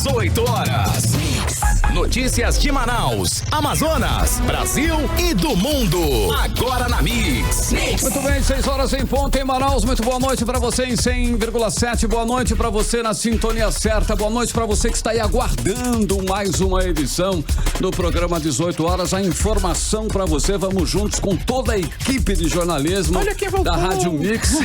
18 horas. Notícias de Manaus, Amazonas, Brasil e do mundo. Agora na Mix. Muito bem, 6 horas em ponto em Manaus. Muito boa noite pra você em 100,7. Boa noite pra você na sintonia certa. Boa noite pra você que está aí aguardando mais uma edição do programa 18 horas. A informação pra você. Vamos juntos com toda a equipe de jornalismo da Rádio Mix.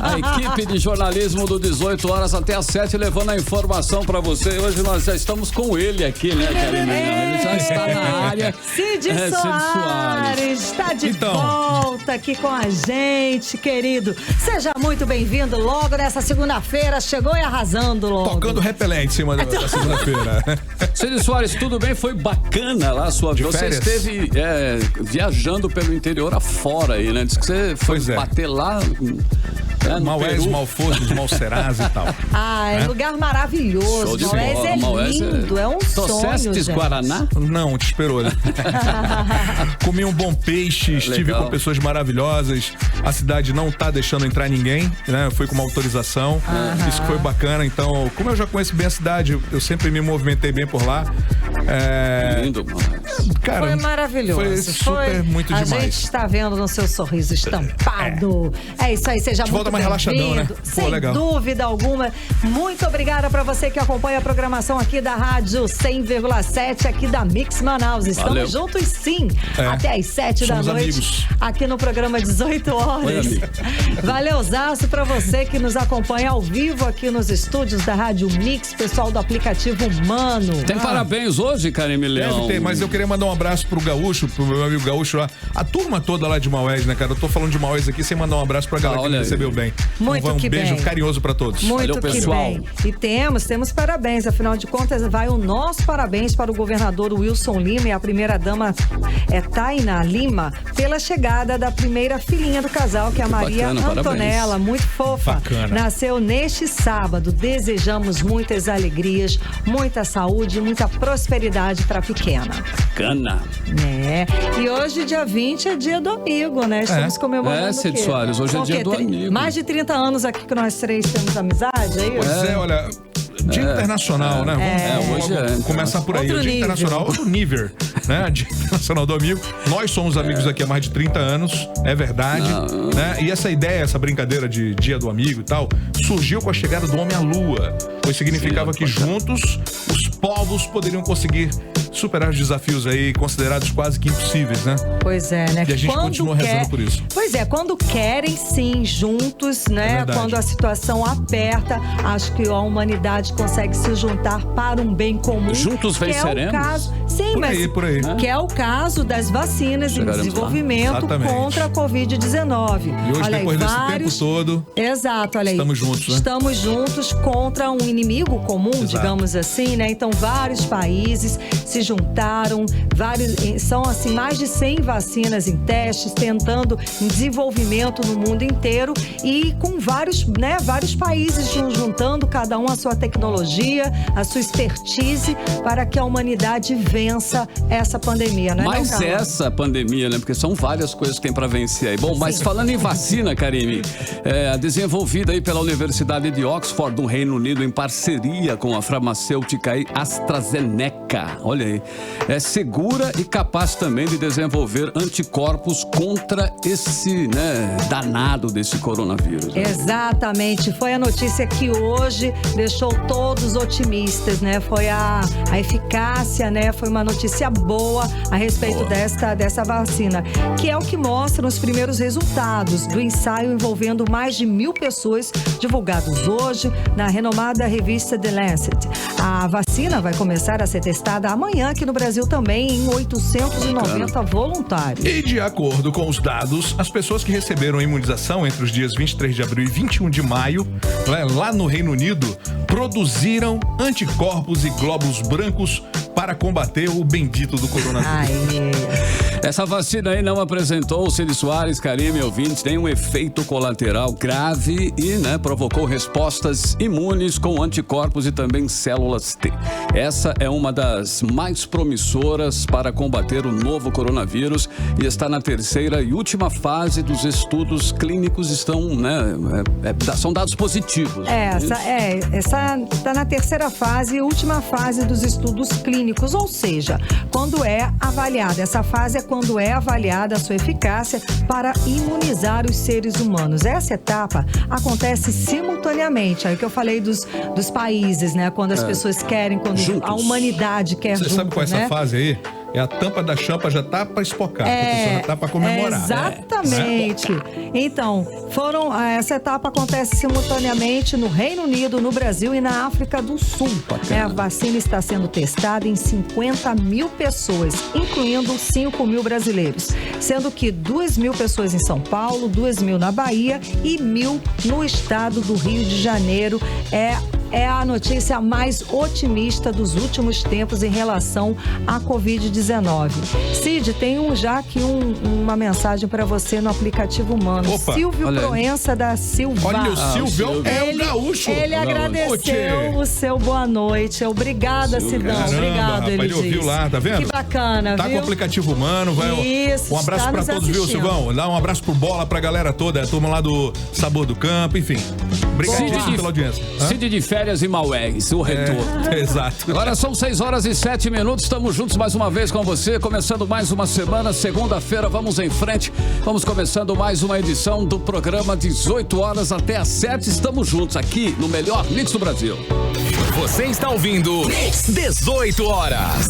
A equipe de jornalismo do 18 horas até às 7, levando a informação pra você. Hoje nós já estamos com ele aqui, né, Karine? Ele já está na área. Cid Soares está de volta aqui com a gente, querido. Seja muito bem-vindo logo nessa segunda-feira. Chegou e arrasando logo. Tocando repelente em cima da segunda-feira. Cid Soares, tudo bem? Foi bacana lá a sua vida. Você esteve viajando pelo interior afora aí, né? Diz que você foi bater lá... Maués, Malfosos, Malceraz e tal. É lugar maravilhoso. Maués é lindo, é um sonho, gente. Guaraná? Não, te esperou, né? Comi um bom peixe, estive com pessoas maravilhosas. A cidade não tá deixando entrar ninguém, né? Eu fui com uma autorização. Isso foi bacana. Então, como eu já conheço bem a cidade, eu sempre me movimentei bem por lá. Lindo, cara, foi maravilhoso. Foi super, muito demais. A gente está vendo no seu sorriso estampado. É isso aí, seja muito mais relaxadão, né? Sem dúvida alguma. Muito obrigada para você que acompanha a programação aqui da Rádio 100,7 aqui da Mix Manaus. Estamos juntos sim, até às 7 da noite. Amigos. Aqui no programa 18 horas. Valeuzaço para você que nos acompanha ao vivo aqui nos estúdios da Rádio Mix, pessoal do aplicativo Humano. Tem parabéns hoje, Karine Leão? Tem, mas eu queria mandar um abraço pro Gaúcho, pro meu amigo Gaúcho lá. A turma toda lá de Maués, né, cara? Eu tô falando de Maués aqui sem mandar um abraço pra galera que me recebeu bem. Muito um beijo carinhoso pra todos. Muito Valeu, pessoal. Bem. E temos parabéns. Afinal de contas, vai o nosso parabéns para o governador Wilson Lima e a primeira-dama Tainá Lima pela chegada da primeira filhinha do casal, que é a Maria Antonella. Parabéns. Muito fofa. Bacana. Nasceu neste sábado. Desejamos muitas alegrias, muita saúde, muita prosperidade para a pequena. Bacana. E hoje, dia 20, é dia do amigo, né? Estamos comemorando. Cid Soares, hoje é dia do amigo. Mais de 30 anos aqui que nós três temos amizade, é isso? Pois olha... Dia internacional, né? Vamos começar por aí. O Dia Internacional, outro nível, né? Dia Internacional do Amigo. Nós somos amigos aqui há mais de 30 anos, é verdade. Né? E essa ideia, essa brincadeira de Dia do Amigo e tal, surgiu com a chegada do homem à Lua. Pois significava que juntos os povos poderiam conseguir superar os desafios aí considerados quase que impossíveis, né? Pois é, né? E a gente continua rezando por isso. Pois é, quando querem sim, juntos, né? Quando a situação aperta, acho que a humanidade consegue se juntar para um bem comum. Juntos venceremos? É o caso, sim, por aí. Que é o caso das vacinas em desenvolvimento contra a Covid-19. E hoje, depois desse tempo todo, exato, olha aí. Estamos juntos, né? Estamos juntos contra um inimigo comum, digamos assim, né? Então, vários países se juntaram, são assim mais de 100 vacinas em testes, tentando em desenvolvimento no mundo inteiro e com vários países juntando cada um a sua tecnologia, a sua expertise para que a humanidade vença essa pandemia, né? Mas essa pandemia, né? Porque são várias coisas que tem para vencer aí. Bom, mas falando em vacina, Karine, desenvolvida aí pela Universidade de Oxford, no Reino Unido, em parceria com a farmacêutica AstraZeneca. Olha aí. É segura e capaz também de desenvolver anticorpos contra esse, danado desse coronavírus. Exatamente. Foi a notícia que hoje deixou todos otimistas, né? Foi a eficácia, né? Foi uma notícia boa a respeito dessa vacina, que é o que mostram os primeiros resultados do ensaio envolvendo mais de 1.000 pessoas, divulgados hoje na renomada revista The Lancet. A vacina vai começar a ser testada amanhã aqui no Brasil também em 890 voluntários. E de acordo com os dados, as pessoas que receberam a imunização entre os dias 23 de abril e 21 de maio, lá no Reino Unido, produziram anticorpos e glóbulos brancos para combater o bendito do coronavírus. Essa vacina aí não apresentou, Cid Soares, Karime, ouvintes, nenhum efeito colateral grave e, provocou respostas imunes com anticorpos e também células T. Essa é uma das mais promissoras para combater o novo coronavírus e está na terceira e última fase dos estudos clínicos. São dados positivos. Essa está na terceira fase e última fase dos estudos clínicos, ou seja, quando é avaliada. Essa fase é quando é avaliada a sua eficácia para imunizar os seres humanos. Essa etapa acontece simultaneamente. Aí que eu falei dos países, quando as pessoas querem, quando juntos. A humanidade quer. Você sabe qual é essa fase aí? É a tampa da champa já tá para espocar, a pessoa já tá para comemorar. Exatamente. Então, essa etapa acontece simultaneamente no Reino Unido, no Brasil e na África do Sul. A vacina está sendo testada em 50 mil pessoas, incluindo 5 mil brasileiros, sendo que 2 mil pessoas em São Paulo, 2 mil na Bahia e 1.000 no estado do Rio de Janeiro. É a notícia mais otimista dos últimos tempos em relação à Covid-19. Cid, tem uma mensagem para você no aplicativo Humano. Opa, Silvio Proença da Silva. Olha, o Silvio é o gaúcho. Ele agradeceu o seu boa noite. Obrigada, Cidão. Obrigado, ele ouviu lá, tá vendo? Que bacana, tá viu? com o aplicativo Humano. Isso, um abraço para todos, viu, Silvão? Dá um abraço pro Bola, pra galera toda, a turma lá do Sabor do Campo, enfim. Obrigado pela audiência. Cid de férias e Maués, o retorno. Exato. Agora são 6h07, estamos juntos mais uma vez com você, começando mais uma semana, segunda-feira, vamos em frente, vamos começando mais uma edição do programa 18 horas até às 7, estamos juntos aqui no melhor Mix do Brasil. Você está ouvindo Mix 18 horas.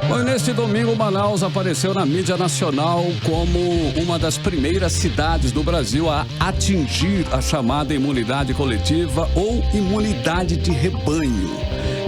Bom, neste domingo, Manaus apareceu na mídia nacional como uma das primeiras cidades do Brasil a atingir a chamada imunidade coletiva ou imunidade de rebanho,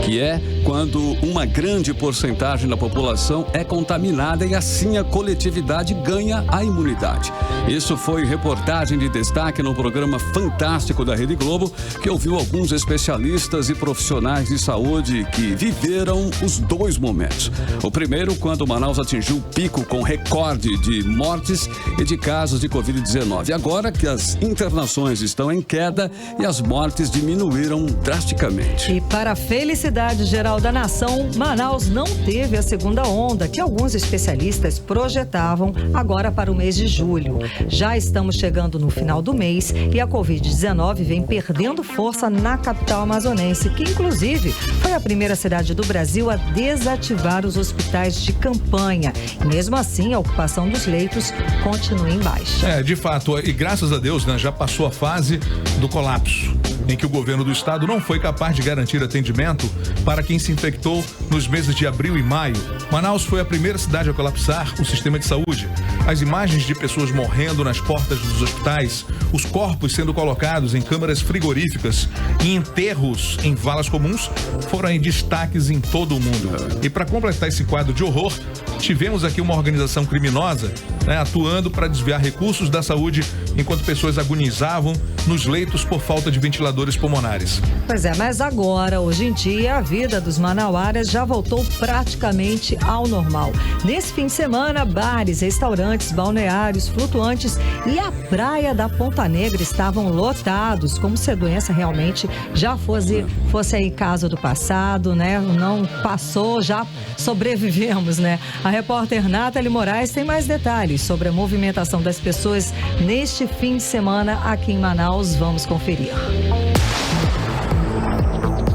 que é quando uma grande porcentagem da população é contaminada e assim a coletividade ganha a imunidade. Isso foi reportagem de destaque no programa Fantástico da Rede Globo, que ouviu alguns especialistas e profissionais de saúde que viveram os dois momentos. O primeiro, quando Manaus atingiu o pico com recorde de mortes e de casos de Covid-19. Agora que as internações estão em queda e as mortes diminuíram drasticamente. E para a felicidade geral da nação, Manaus não teve a segunda onda que alguns especialistas projetavam agora para o mês de julho. Já estamos chegando no final do mês e a Covid-19 vem perdendo força na capital amazonense, que inclusive foi a primeira cidade do Brasil a desativar os hospitais de campanha. E mesmo assim, a ocupação dos leitos continua em baixa. De fato, e graças a Deus, já passou a fase do colapso, em que o governo do estado não foi capaz de garantir atendimento para quem se infectou nos meses de abril e maio. Manaus foi a primeira cidade a colapsar o sistema de saúde. As imagens de pessoas morrendo nas portas dos hospitais, os corpos sendo colocados em câmaras frigoríficas e enterros em valas comuns foram em destaques em todo o mundo. E para completar esse quadro de horror, tivemos aqui uma organização criminosa atuando para desviar recursos da saúde enquanto pessoas agonizavam nos leitos por falta de ventiladores pulmonares. Pois é, mas agora, hoje em dia, a vida dos manauaras já voltou praticamente ao normal. Nesse fim de semana, bares, restaurantes, balneários, flutuantes e a praia da Ponta Negra estavam lotados, como se a doença realmente já fosse aí caso do passado, não passou, já sobrevivemos, A repórter Nathalie Moraes tem mais detalhes sobre a movimentação das pessoas neste fim de semana aqui em Manaus. Vamos conferir.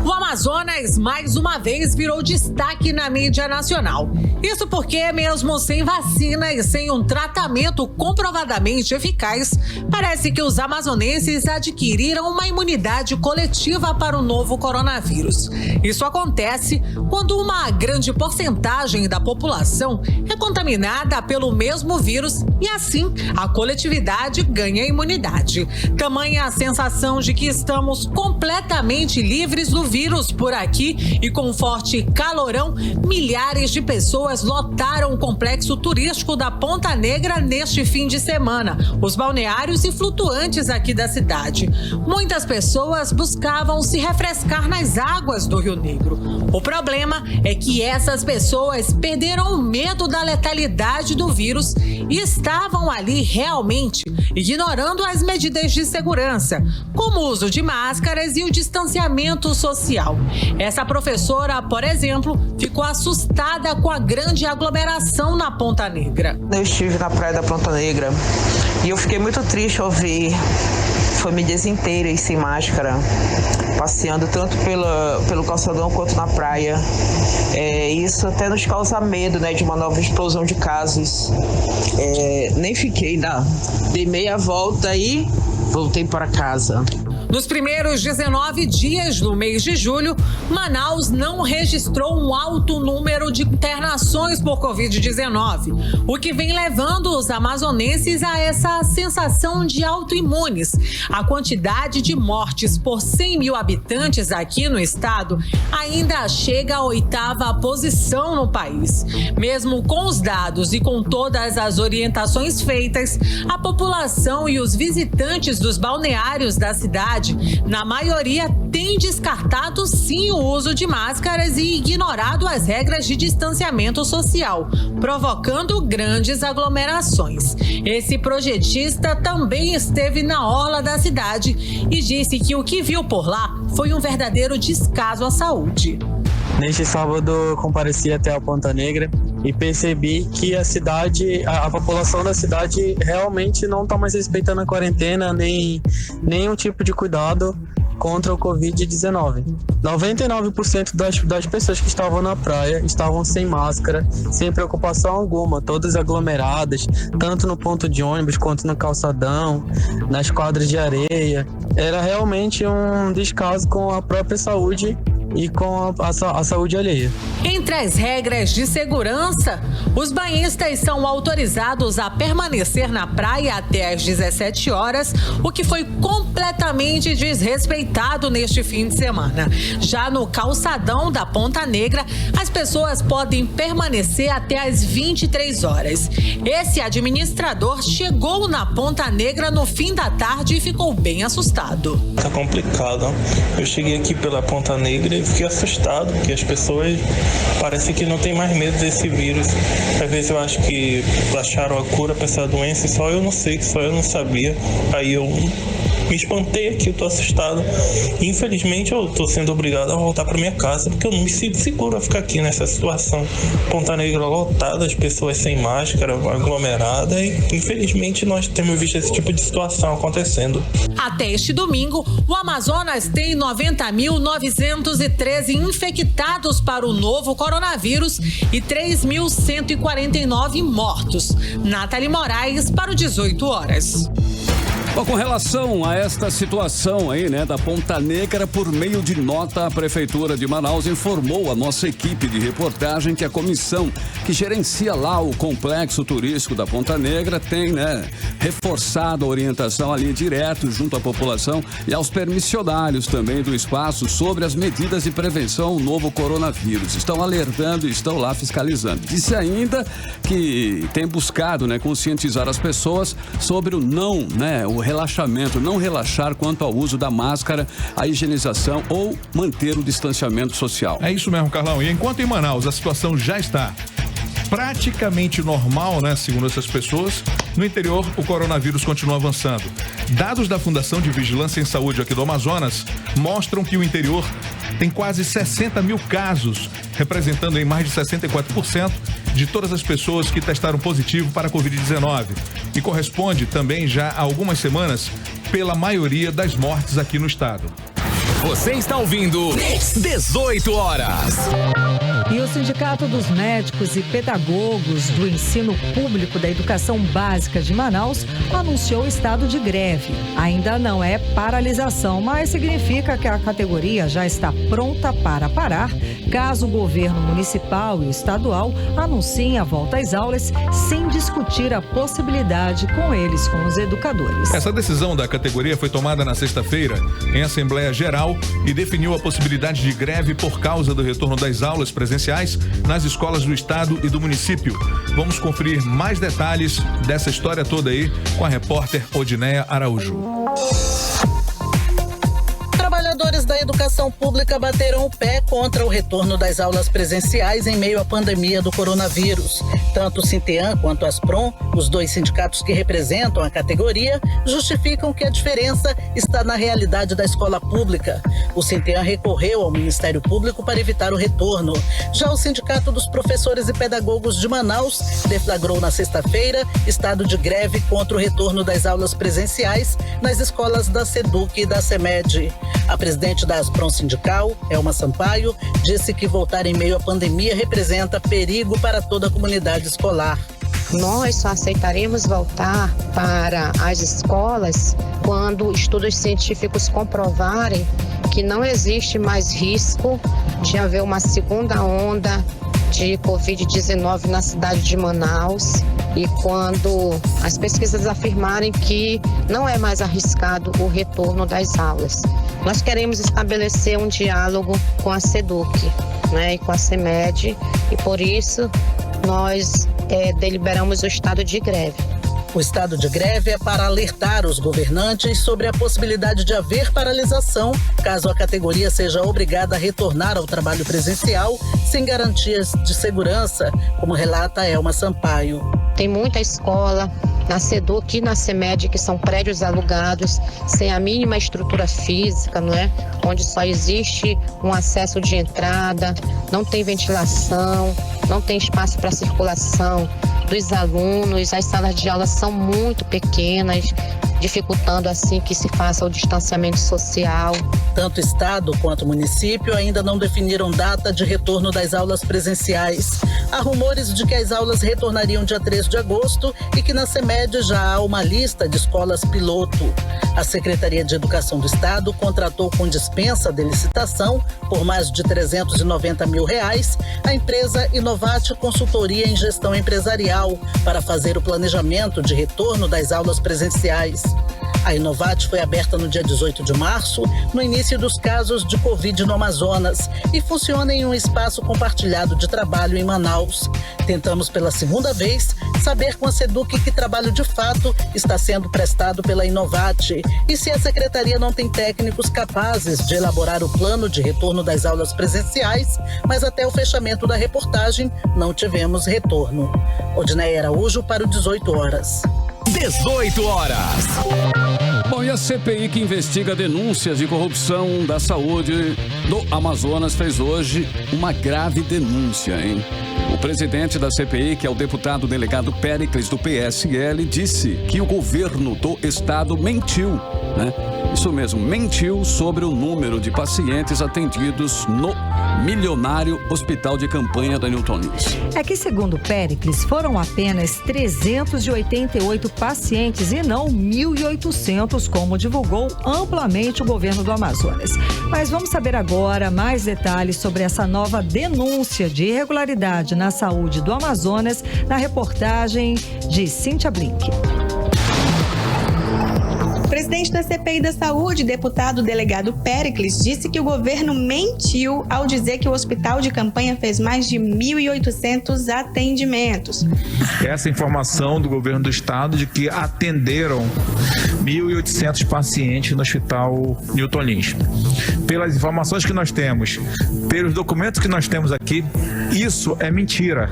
O Amazonas, mais uma vez, virou destaque na mídia nacional. Isso porque, mesmo sem vacina e sem um tratamento comprovadamente eficaz, parece que os amazonenses adquiriram uma imunidade coletiva para o novo coronavírus. Isso acontece quando uma grande porcentagem da população é contaminada pelo mesmo vírus e, assim, a coletividade ganha imunidade. Tamanha a sensação de que estamos completamente livres do vírus estamos por aqui e com forte calorão, milhares de pessoas lotaram o complexo turístico da Ponta Negra neste fim de semana, os balneários e flutuantes aqui da cidade. Muitas pessoas buscavam se refrescar nas águas do Rio Negro. O problema é que essas pessoas perderam o medo da letalidade do vírus e estavam ali realmente ignorando as medidas de segurança, como o uso de máscaras e o distanciamento social. Essa professora, por exemplo, ficou assustada com a grande aglomeração na Ponta Negra. Eu estive na praia da Ponta Negra e eu fiquei muito triste ao ver famílias inteiras sem máscara, passeando tanto pelo calçadão quanto na praia. Isso até nos causa medo, né, de uma nova explosão de casos. Nem fiquei, dei meia volta e voltei para casa. Nos primeiros 19 dias do mês de julho, Manaus não registrou um alto número de internações por Covid-19, o que vem levando os amazonenses a essa sensação de autoimunes. A quantidade de mortes por 100 mil habitantes aqui no estado ainda chega à 8ª posição no país. Mesmo com os dados e com todas as orientações feitas, a população e os visitantes dos balneários da cidade, na maioria, tem descartado sim o uso de máscaras e ignorado as regras de distanciamento social, provocando grandes aglomerações. Esse projetista também esteve na orla da cidade e disse que o que viu por lá foi um verdadeiro descaso à saúde. Neste sábado, compareci até a Ponta Negra e percebi que a população da cidade realmente não está mais respeitando a quarentena, nem nenhum tipo de cuidado contra o Covid-19. 99% das pessoas que estavam na praia estavam sem máscara, sem preocupação alguma, todas aglomeradas, tanto no ponto de ônibus quanto no calçadão, nas quadras de areia. Era realmente um descaso com a própria saúde e com a saúde alheia. Entre as regras de segurança, os banhistas são autorizados a permanecer na praia até às 17 horas, o que foi completamente desrespeitado neste fim de semana. Já no calçadão da Ponta Negra, as pessoas podem permanecer até às 23 horas. Esse administrador chegou na Ponta Negra no fim da tarde e ficou bem assustado. Tá complicado. Eu cheguei aqui pela Ponta Negra e fiquei assustado, porque as pessoas parecem que não tem mais medo desse vírus. Às vezes eu acho que acharam a cura para essa doença e só eu não sei, só eu não sabia. Aí eu me espantei aqui, eu tô assustado. Infelizmente eu tô sendo obrigado a voltar para minha casa, porque eu não me sinto seguro a ficar aqui nessa situação. Ponta Negra lotada, as pessoas sem máscara, aglomerada, e infelizmente nós temos visto esse tipo de situação acontecendo. Até este domingo, o Amazonas tem 90.913 infectados para o novo coronavírus e 3.149 mortos. Nathalie Moraes para o 18 horas. Bom, com relação a esta situação aí, né, da Ponta Negra, por meio de nota, a Prefeitura de Manaus informou a nossa equipe de reportagem que a comissão que gerencia lá o complexo turístico da Ponta Negra tem, né, reforçado a orientação ali direto junto à população e aos permissionários também do espaço sobre as medidas de prevenção ao novo coronavírus. Estão alertando e estão lá fiscalizando. Disse ainda que tem buscado, né, conscientizar as pessoas sobre o relaxamento, não relaxar quanto ao uso da máscara, a higienização ou manter o distanciamento social. É isso mesmo, Carlão. E enquanto em Manaus a situação já está praticamente normal, né, segundo essas pessoas, no interior o coronavírus continua avançando. Dados da Fundação de Vigilância em Saúde aqui do Amazonas mostram que o interior tem quase 60 mil casos, representando em mais de 64% de todas as pessoas que testaram positivo para a Covid-19 e corresponde também já a algumas semanas pela maioria das mortes aqui no estado. Você está ouvindo 18 horas. E o Sindicato dos Médicos e Pedagogos do Ensino Público da Educação Básica de Manaus anunciou estado de greve. Ainda não é paralisação, mas significa que a categoria já está pronta para parar caso o governo municipal e estadual anunciem a volta às aulas sem discutir a possibilidade com os educadores. Essa decisão da categoria foi tomada na sexta-feira em Assembleia Geral Nacional e definiu a possibilidade de greve por causa do retorno das aulas presenciais nas escolas do estado e do município. Vamos conferir mais detalhes dessa história toda aí com a repórter Odineia Araújo. Trabalhadores da educação pública bateram o pé contra o retorno das aulas presenciais em meio à pandemia do coronavírus. Tanto o Sinteam quanto a Asprom, os dois sindicatos que representam a categoria, justificam que a diferença está na realidade da escola pública. O Sinteam recorreu ao Ministério Público para evitar o retorno. Já o Sindicato dos Professores e Pedagogos de Manaus deflagrou na sexta-feira estado de greve contra o retorno das aulas presenciais nas escolas da SEDUC e da CEMED. A presidente da Asprom Sindical, Elma Sampaio, disse que voltar em meio à pandemia representa perigo para toda a comunidade escolar. Nós só aceitaremos voltar para as escolas quando estudos científicos comprovarem que não existe mais risco de haver uma segunda onda de Covid-19 na cidade de Manaus e quando as pesquisas afirmarem que não é mais arriscado o retorno das aulas. Nós queremos estabelecer um diálogo com a SEDUC, e com a CEMED, e por isso nós deliberamos o estado de greve. O estado de greve é para alertar os governantes sobre a possibilidade de haver paralisação caso a categoria seja obrigada a retornar ao trabalho presencial sem garantias de segurança, como relata Elma Sampaio. Tem muita escola na SEDUC e na CEMED que são prédios alugados, sem a mínima estrutura física, onde só existe um acesso de entrada, não tem ventilação, não tem espaço para circulação dos alunos, as salas de aula são muito pequenas, dificultando assim que se faça o distanciamento social. Tanto o Estado quanto o município ainda não definiram data de retorno das aulas presenciais. Há rumores de que as aulas retornariam dia 3 de agosto e que na CEMED já há uma lista de escolas piloto. A Secretaria de Educação do Estado contratou com dispensa de licitação, por mais de R$390 mil, a empresa Inovate Consultoria em Gestão Empresarial para fazer o planejamento de retorno das aulas presenciais. A Inovate foi aberta no dia 18 de março, no início dos casos de Covid no Amazonas, e funciona em um espaço compartilhado de trabalho em Manaus. Tentamos pela segunda vez saber com a SEDUC que trabalho de fato está sendo prestado pela Inovate e se a Secretaria não tem técnicos capazes de elaborar o plano de retorno das aulas presenciais, mas até o fechamento da reportagem não tivemos retorno. Odineia Araújo para o 18 horas. 18 horas. Bom, e a CPI que investiga denúncias de corrupção da saúde do Amazonas fez hoje uma grave denúncia, hein? O presidente da CPI, que é o deputado delegado Péricles do PSL, disse que o governo do estado mentiu, Isso mesmo, mentiu sobre o número de pacientes atendidos no milionário hospital de campanha da Newton Lins. É que, segundo Péricles, foram apenas 388 pacientes e não 1.800, como divulgou amplamente o governo do Amazonas. Mas vamos saber agora mais detalhes sobre essa nova denúncia de irregularidade na saúde do Amazonas na reportagem de Cíntia Blink. O presidente da CPI da Saúde, deputado delegado Péricles, disse que o governo mentiu ao dizer que o hospital de campanha fez mais de 1.800 atendimentos. Essa informação do governo do estado de que atenderam 1.800 pacientes no hospital Newton Lins. Pelas informações que nós temos, pelos documentos que nós temos aqui, isso é mentira.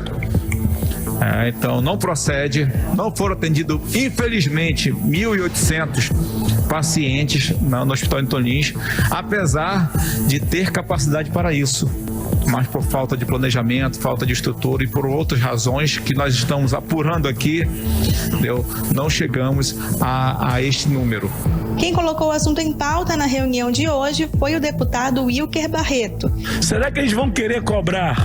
Então não procede, não foram atendidos, infelizmente, 1.800 pacientes no Hospital Newton Lins, apesar de ter capacidade para isso, mas por falta de planejamento, falta de estrutura e por outras razões que nós estamos apurando aqui, não chegamos a este número. Quem colocou o assunto em pauta na reunião de hoje foi o deputado Wilker Barreto. Será que eles vão querer cobrar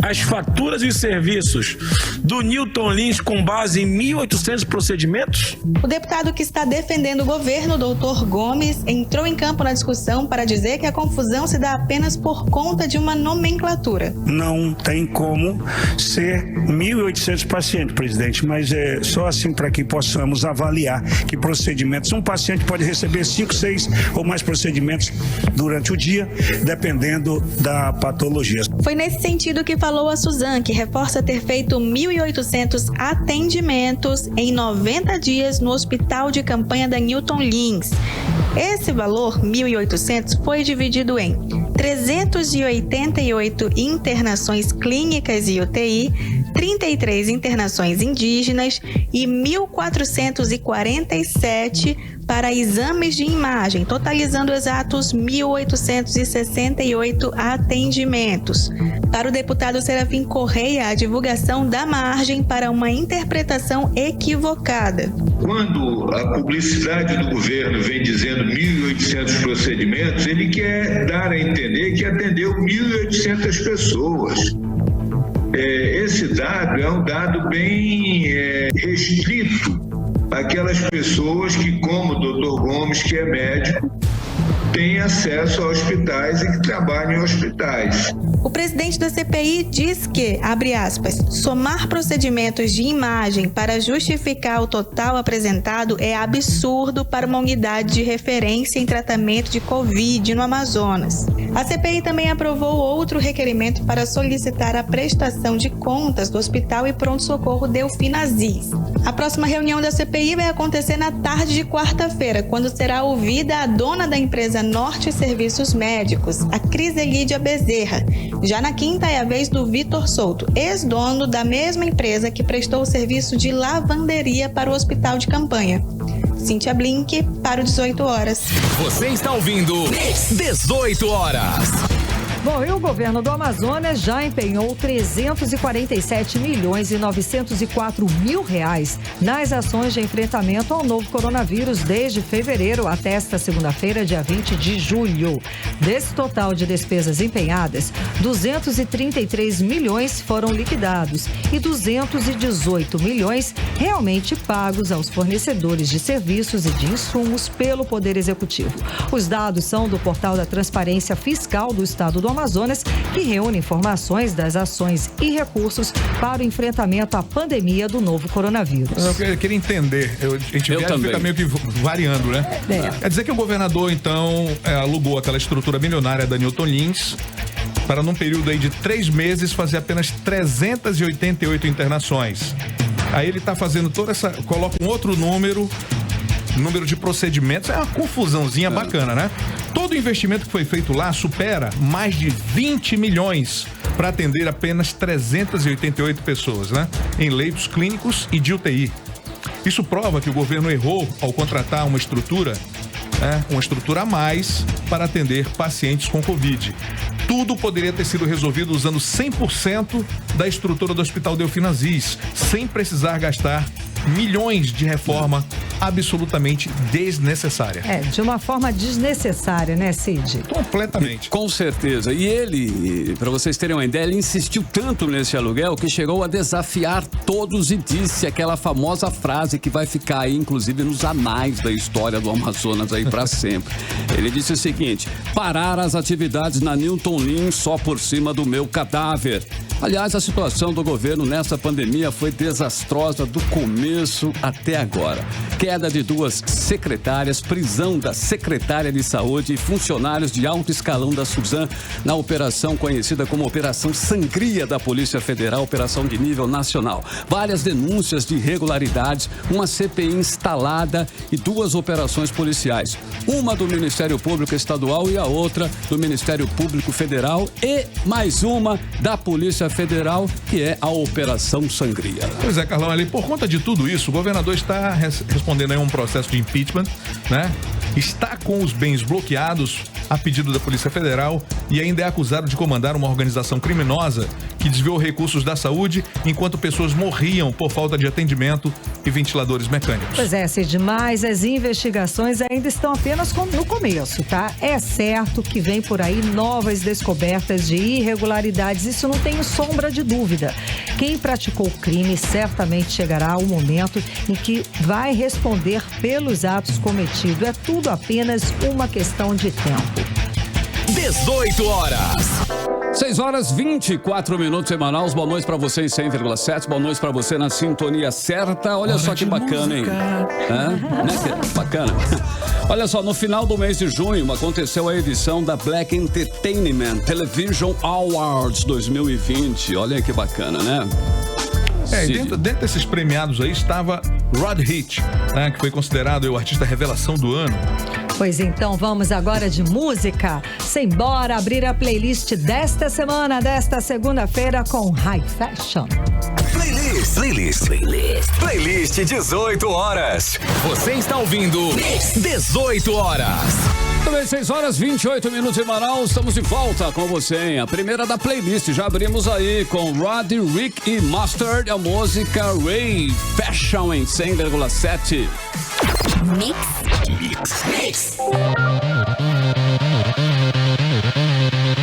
as faturas e serviços do Newton Lins com base em 1.800 procedimentos? O deputado que está defendendo o governo, doutor Gomes, entrou em campo na discussão para dizer que a confusão se dá apenas por conta de uma nomenclatura. Não tem como ser 1.800 pacientes, presidente, mas é só assim para que possamos avaliar que procedimentos. Um paciente pode receber 5, 6 ou mais procedimentos durante o dia, dependendo da patologia. Foi nesse sentido que falou a Suzan, que reforça ter feito 1.800 atendimentos em 90 dias no hospital de campanha da Newton Lins. Esse valor, 1.800, foi dividido em 388 internações clínicas e UTI, 33 internações indígenas e 1.447 para exames de imagem, totalizando exatos 1.868 atendimentos. Para o deputado Serafim Correia, a divulgação dá margem para uma interpretação equivocada. Quando a publicidade do governo vem dizendo 1.800 procedimentos, ele quer dar a entender que atendeu 1.800 pessoas. Esse dado é um dado bem restrito àquelas pessoas que, como o doutor Gomes, que é médico, têm acesso a hospitais e que trabalham em hospitais. O presidente da CPI diz que, abre aspas, somar procedimentos de imagem para justificar o total apresentado é absurdo para uma unidade de referência em tratamento de Covid no Amazonas. A CPI também aprovou outro requerimento para solicitar a prestação de contas do Hospital e Pronto-Socorro Delfim Aziz. A próxima reunião da CPI vai acontecer na tarde de quarta-feira, quando será ouvida a dona da empresa Norte Serviços Médicos, a Criselídia Bezerra. Já na quinta é a vez do Vitor Souto, ex-dono da mesma empresa que prestou o serviço de lavanderia para o hospital de campanha. Cíntia Blink, para o 18 horas. Você está ouvindo 18 horas. Bom, e o governo do Amazonas já empenhou 347 milhões e 904 mil reais nas ações de enfrentamento ao novo coronavírus desde fevereiro até esta segunda-feira, dia 20 de julho. Desse total de despesas empenhadas, 233 milhões foram liquidados e 218 milhões realmente pagos aos fornecedores de serviços e de insumos pelo Poder Executivo. Os dados são do Portal da Transparência Fiscal do Estado do Amazonas, que reúne informações das ações e recursos para o enfrentamento à pandemia do novo coronavírus. Eu queria entender, a gente fica meio que variando, né? Quer dizer que o governador, então, alugou aquela estrutura milionária da Newton Lins para, num período aí de 3 meses, fazer apenas 388 internações. Aí ele está fazendo toda essa... coloca um outro número de procedimentos, é uma confusãozinha bacana, né? Todo o investimento que foi feito lá supera mais de 20 milhões para atender apenas 388 pessoas, né? Em leitos clínicos e de UTI. Isso prova que o governo errou ao contratar uma estrutura a mais para atender pacientes com Covid. Tudo poderia ter sido resolvido usando 100% da estrutura do Hospital Delfim Aziz, sem precisar gastar milhões de reforma absolutamente desnecessária. De uma forma desnecessária, né, Cid? Completamente. Com certeza. E ele, para vocês terem uma ideia, ele insistiu tanto nesse aluguel que chegou a desafiar todos e disse aquela famosa frase que vai ficar aí, inclusive, nos anais da história do Amazonas aí para sempre. Ele disse o seguinte: parar as atividades na Newton Lins só por cima do meu cadáver. Aliás, a situação do governo nessa pandemia foi desastrosa do começo até agora. Queda de 2 secretárias, prisão da secretária de saúde e funcionários de alto escalão da Suzan na operação conhecida como Operação Sangria da Polícia Federal, operação de nível nacional. Várias denúncias de irregularidades, uma CPI instalada e 2 operações policiais. Uma do Ministério Público Estadual e a outra do Ministério Público Federal e mais uma da Polícia Federal, que é a Operação Sangria. Pois é, Carlão, ali por conta de tudo isso, o governador está respondendo aí um processo de impeachment, né? Está com os bens bloqueados a pedido da Polícia Federal e ainda é acusado de comandar uma organização criminosa que desviou recursos da saúde enquanto pessoas morriam por falta de atendimento e ventiladores mecânicos. Pois é, Cid, mas as investigações ainda estão apenas no começo, tá? É certo que vem por aí novas descobertas de irregularidades, isso não tenho sombra de dúvida. Quem praticou o crime certamente chegará ao momento em que vai responder pelos atos cometidos. É tudo apenas uma questão de tempo. 18 horas. 6 horas 24 minutos em Manaus. Boa noite pra você em 100,7. Boa noite pra você na sintonia certa. Olha só que bacana, hein? Né? Bacana. Olha só, no final do mês de junho aconteceu a edição da Black Entertainment Television Awards 2020. Olha que bacana, né? Dentro desses premiados aí estava Rod Hit, né, que foi considerado o artista revelação do ano. Pois então, vamos agora de música. Simbora abrir a playlist desta semana, desta segunda-feira, com High Fashion. Playlist 18 horas. Você está ouvindo 18 horas. Também 6 horas 28 minutos em Manaus. Estamos de volta com você, hein? A primeira da playlist. Já abrimos aí com Rod, Rick e Mustard, a música Ray Fashion em 100,7. Mix.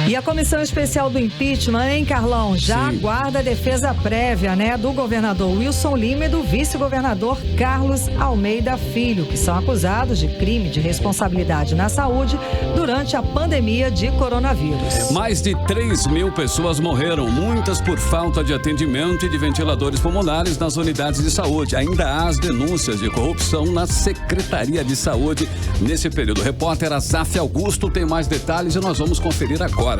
E a comissão especial do impeachment, hein, Carlão? Já aguarda a defesa prévia, né, do governador Wilson Lima e do vice-governador Carlos Almeida Filho, que são acusados de crime de responsabilidade na saúde durante a pandemia de coronavírus. Mais de 3 mil pessoas morreram, muitas por falta de atendimento e de ventiladores pulmonares nas unidades de saúde. Ainda há as denúncias de corrupção na Secretaria de Saúde nesse período. O repórter Asaf Augusto tem mais detalhes e nós vamos conferir agora.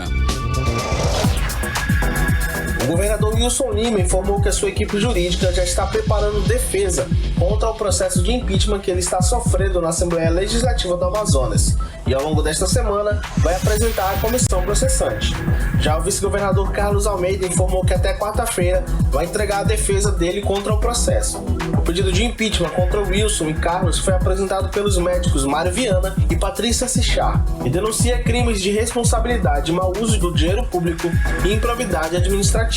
O governador Wilson Lima informou que a sua equipe jurídica já está preparando defesa contra o processo de impeachment que ele está sofrendo na Assembleia Legislativa do Amazonas e ao longo desta semana vai apresentar à comissão processante. Já o vice-governador Carlos Almeida informou que até quarta-feira vai entregar a defesa dele contra o processo. O pedido de impeachment contra Wilson e Carlos foi apresentado pelos médicos Mário Viana e Patrícia Sichar e denuncia crimes de responsabilidade, mau uso do dinheiro público e improbidade administrativa.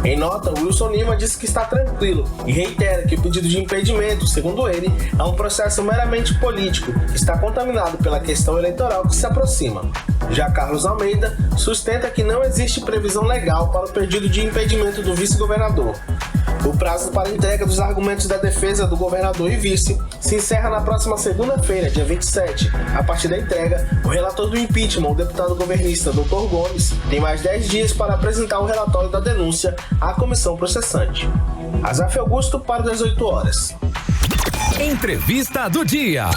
Em nota, Wilson Lima disse que está tranquilo e reitera que o pedido de impedimento, segundo ele, é um processo meramente político que está contaminado pela questão eleitoral que se aproxima. Já Carlos Almeida sustenta que não existe previsão legal para o pedido de impedimento do vice-governador. O prazo para entrega dos argumentos da defesa do governador e vice se encerra na próxima segunda-feira, dia 27. A partir da entrega, o relator do impeachment, o deputado governista Dr. Gomes, tem mais 10 dias para apresentar o relatório da denúncia à comissão processante. Asaf Augusto para 18 horas. Entrevista do dia.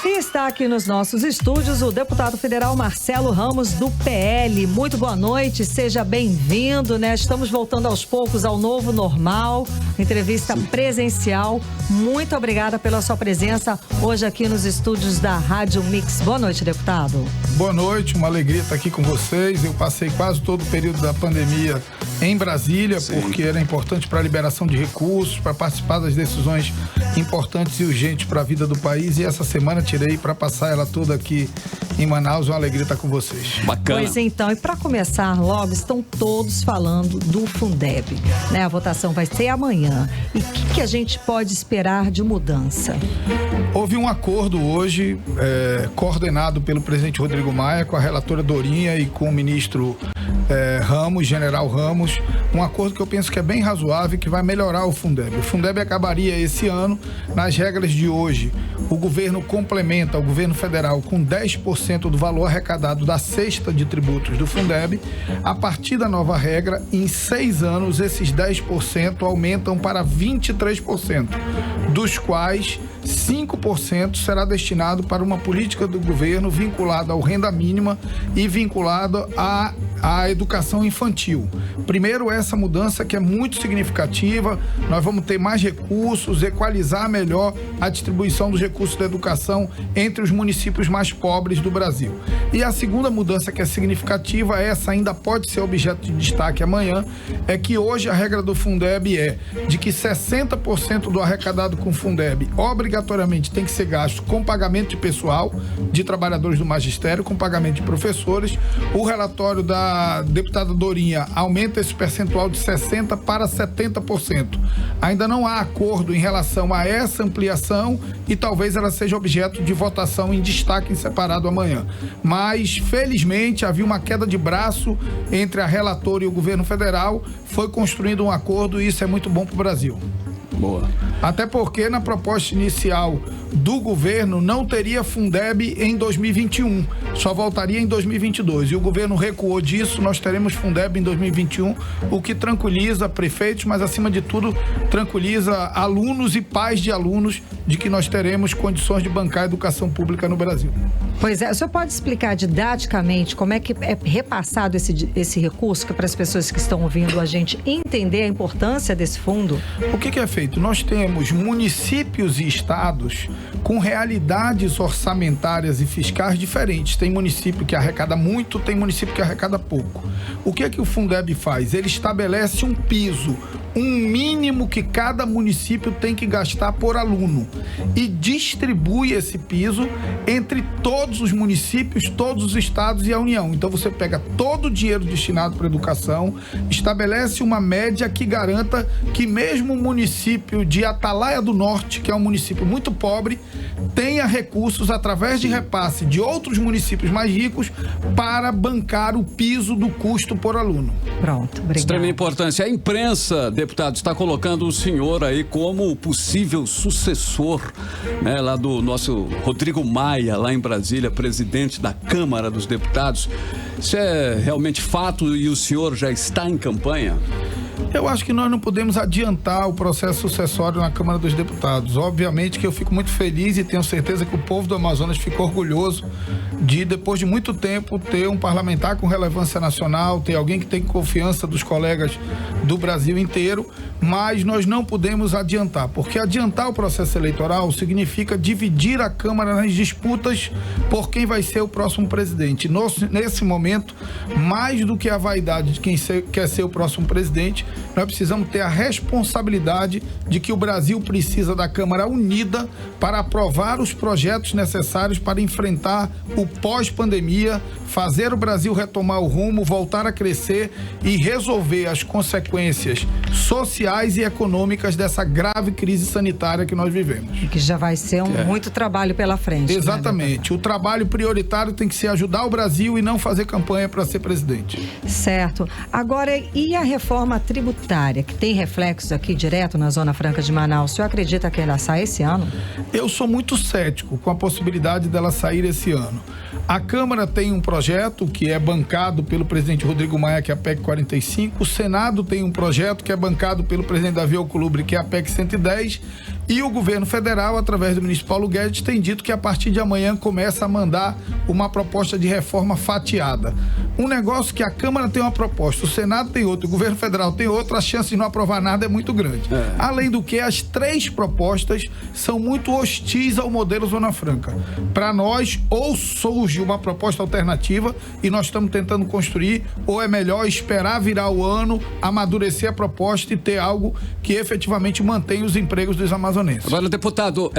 E está aqui nos nossos estúdios o deputado federal Marcelo Ramos, do PL. Muito boa noite, seja bem-vindo, né? Estamos voltando aos poucos ao novo normal, entrevista presencial. Muito obrigada pela sua presença hoje aqui nos estúdios da Rádio Mix. Boa noite, deputado. Boa noite, uma alegria estar aqui com vocês. Eu passei quase todo o período da pandemia em Brasília, porque era importante para a liberação de recursos, para participar das decisões importantes e urgentes para a vida do país, e essa semana tirei para passar ela toda aqui em Manaus. Uma alegria estar com vocês. Bacana. Pois então, e para começar logo, estão todos falando do Fundeb, né? A votação vai ser amanhã. E o que a gente pode esperar de mudança? Houve um acordo hoje, coordenado pelo presidente Rodrigo Maia, com a relatora Dorinha e com o ministro Ramos, general Ramos, um acordo que eu penso que é bem razoável e que vai melhorar o Fundeb. O Fundeb acabaria esse ano, nas regras de hoje, o governo complementa, o governo federal, com 10% do valor arrecadado da cesta de tributos do Fundeb. A partir da nova regra, em 6 anos, esses 10% aumentam para 23%, dos quais 5% será destinado para uma política do governo vinculada ao renda mínima e vinculada a educação infantil. Primeiro, essa mudança que é muito significativa, nós vamos ter mais recursos, equalizar melhor a distribuição dos recursos da educação entre os municípios mais pobres do Brasil. E a segunda mudança que é significativa, essa ainda pode ser objeto de destaque amanhã, é que hoje a regra do Fundeb é de que 60% do arrecadado com o Fundeb obrigatoriamente tem que ser gasto com pagamento de pessoal, de trabalhadores do magistério, com pagamento de professores. O relatório da deputada Dorinha aumenta esse percentual de 60% para 70%. Ainda não há acordo em relação a essa ampliação e talvez ela seja objeto de votação em destaque em separado amanhã. Mas, felizmente, havia uma queda de braço entre a relatora e o governo federal, foi construindo um acordo e isso é muito bom para o Brasil. Boa. Até porque na proposta inicial do governo não teria Fundeb em 2021, só voltaria em 2022. E o governo recuou disso, nós teremos Fundeb em 2021, o que tranquiliza prefeitos, mas acima de tudo tranquiliza alunos e pais de alunos de que nós teremos condições de bancar a educação pública no Brasil. Pois é, o senhor pode explicar didaticamente como é que é repassado esse recurso, que para as pessoas que estão ouvindo a gente entender a importância desse fundo? O que é feito? Nós temos municípios e estados com realidades orçamentárias e fiscais diferentes. Tem município que arrecada muito, tem município que arrecada pouco. O que é que o Fundeb faz? Ele estabelece um piso, um mínimo que cada município tem que gastar por aluno e distribui esse piso entre todos os municípios, todos os estados e a União. Então você pega todo o dinheiro destinado para a educação, estabelece uma média que garanta que mesmo o município de Atalaia do Norte, que é um município muito pobre, tenha recursos através de repasse de outros municípios mais ricos para bancar o piso do custo por aluno. Pronto, obrigado. Extrema importância. A imprensa, deputado, está colocando o senhor aí como o possível sucessor, né, lá do nosso Rodrigo Maia, lá em Brasília, presidente da Câmara dos Deputados. Isso é realmente fato e o senhor já está em campanha? Eu acho que nós não podemos adiantar o processo sucessório na Câmara dos Deputados. Obviamente que eu fico muito feliz e tenho certeza que o povo do Amazonas ficou orgulhoso de, depois de muito tempo, ter um parlamentar com relevância nacional, ter alguém que tem confiança dos colegas do Brasil inteiro, mas nós não podemos adiantar, porque adiantar o processo eleitoral significa dividir a Câmara nas disputas por quem vai ser o próximo presidente. Nesse momento, mais do que a vaidade de quem quer ser o próximo presidente, nós precisamos ter a responsabilidade de que o Brasil precisa da Câmara unida para aprovar os projetos necessários para enfrentar o pós-pandemia, fazer o Brasil retomar o rumo, voltar a crescer e resolver as consequências sociais e econômicas dessa grave crise sanitária que nós vivemos. Que já vai ser muito trabalho pela frente. Exatamente. Né, o trabalho prioritário tem que ser ajudar o Brasil e não fazer campanha para ser presidente. Certo. Agora, e a reforma tributária, que tem reflexos aqui direto na Zona Franca de Manaus? O senhor acredita que ela sai esse ano? Eu sou muito cético com a possibilidade dela sair esse ano. A Câmara tem um projeto que é bancado pelo presidente Rodrigo Maia, que é a PEC 45. O Senado tem um projeto que é bancado pelo presidente Davi Alcolumbre, que é a PEC 110. E o governo federal, através do ministro Paulo Guedes, tem dito que a partir de amanhã começa a mandar uma proposta de reforma fatiada. Um negócio que a Câmara tem uma proposta, o Senado tem outra, o governo federal tem outra, a chance de não aprovar nada é muito grande. Além do que, as três propostas são muito hostis ao modelo Zona Franca. Para nós, ou surge uma proposta alternativa e nós estamos tentando construir, ou é melhor esperar virar o ano, amadurecer a proposta e ter algo que efetivamente mantenha os empregos dos amazonenses. Agora, deputado,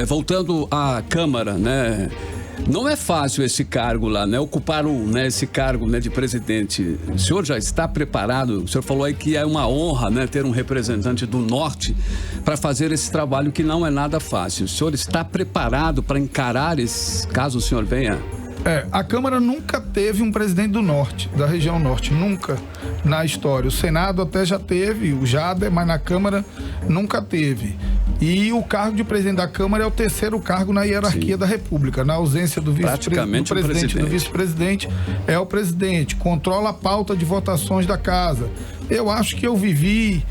voltando à Câmara, né? Não é fácil esse cargo lá, né? Ocupar esse cargo, né, de presidente. O senhor já está preparado? O senhor falou aí que é uma honra, né, ter um representante do Norte para fazer esse trabalho que não é nada fácil. O senhor está preparado para encarar esse, caso o senhor venha? A Câmara nunca teve um presidente do Norte, da região Norte, nunca na história. O Senado até já teve, o Jader, mas na Câmara nunca teve. E o cargo de presidente da Câmara é o terceiro cargo na hierarquia da República. Na ausência do vice-presidente e do vice-presidente, é o presidente. Controla a pauta de votações da casa. Eu acho que eu vivi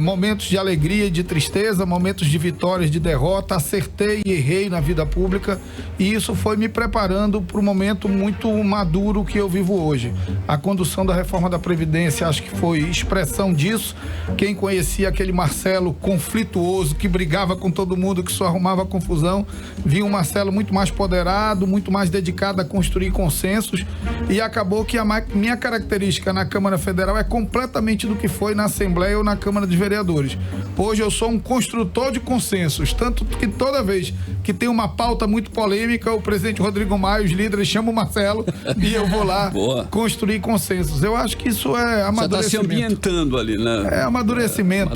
momentos de alegria e de tristeza, momentos de vitórias, de derrota, acertei e errei na vida pública, e isso foi me preparando para o momento muito maduro que eu vivo hoje. A condução da reforma da Previdência acho que foi expressão disso. Quem conhecia aquele Marcelo conflituoso, que brigava com todo mundo, que só arrumava confusão, viu um Marcelo muito mais poderado, muito mais dedicado a construir consensos, e acabou que a minha característica na Câmara Federal é completamente do que foi na Assembleia ou na Câmara dos Vereadores. Hoje eu sou um construtor de consensos, tanto que toda vez que tem uma pauta muito polêmica, o presidente Rodrigo Maia, os líderes chamam o Marcelo e eu vou lá construir consensos. Eu acho que isso é amadurecimento. Você está se ambientando ali, né? É amadurecimento.